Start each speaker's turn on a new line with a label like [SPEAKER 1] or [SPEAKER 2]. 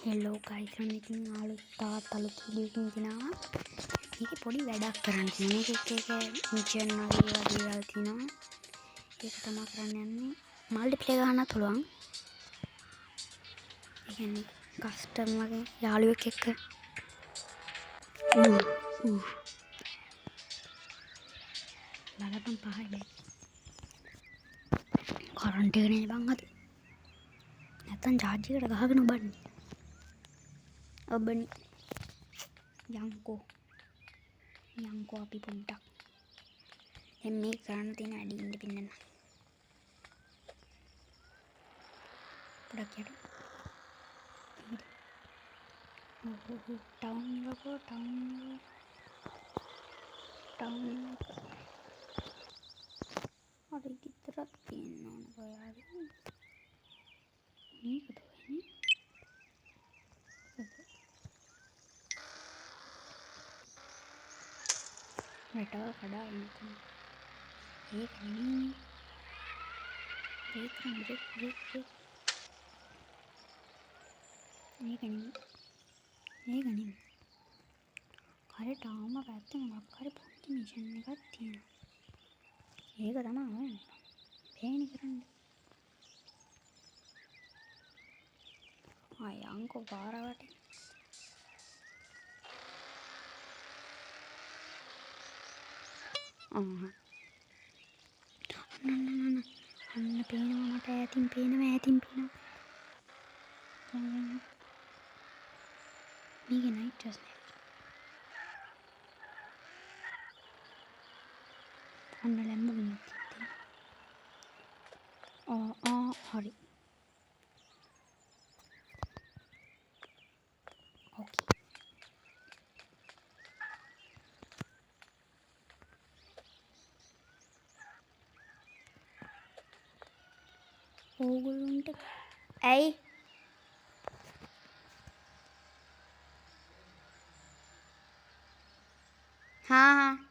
[SPEAKER 1] Hello guys මම ඉතින් තවත් අලුත් වීඩියෝ එකකින් ගෙනාවා. මේකේ පොඩි වැඩක් කරන්න තියෙනවා. මේක මිෂන් වගේ දේවල් තියෙනවා. ඒක තමයි කරන්න යන්නේ. මල්ටිප්ලේ ගන්නත් පුළුවන්. ඒ කියන්නේ කස්ටම් වගේ යාළුවෙක් එක්ක. බලපන් පහයි බෑ. කරන්ට් එක නේ බං අද. නැත්තම් charge එකට ගහගෙන ඔබන්නේ. ඔබන්නේ. යංකෝ අපි පොඩ්ඩක් දැන් මේ කරන්න තියෙන වැඩි ඉන්න පින්නන්න පොඩක් යට ටවුන් එකකෝ ටවුන් හරි විතරක් තියෙන්න ඕන කොයාද මේකද වෙන්නේ රටව කඩා එන්නකම් ඒක නෙමෙයි ඒක නෙමෙයි හරි තාම පැත්තේ මොකක් හරි පොඩි මිෂන් එකක් තියෙනවා ඒක තමයි ඕනේ පේන්නේ කරන්නේ ආ යංකෝ පාරවට අන්න පේනවා මට ඈතින් පේනවා මේක නයිට් ඩ්‍රස් නේ අන්න ලැම්බෝගිනි තියෙනවා හරි ඕකේ ඕගොල්ලන්ට ඇයි हाँ हाँ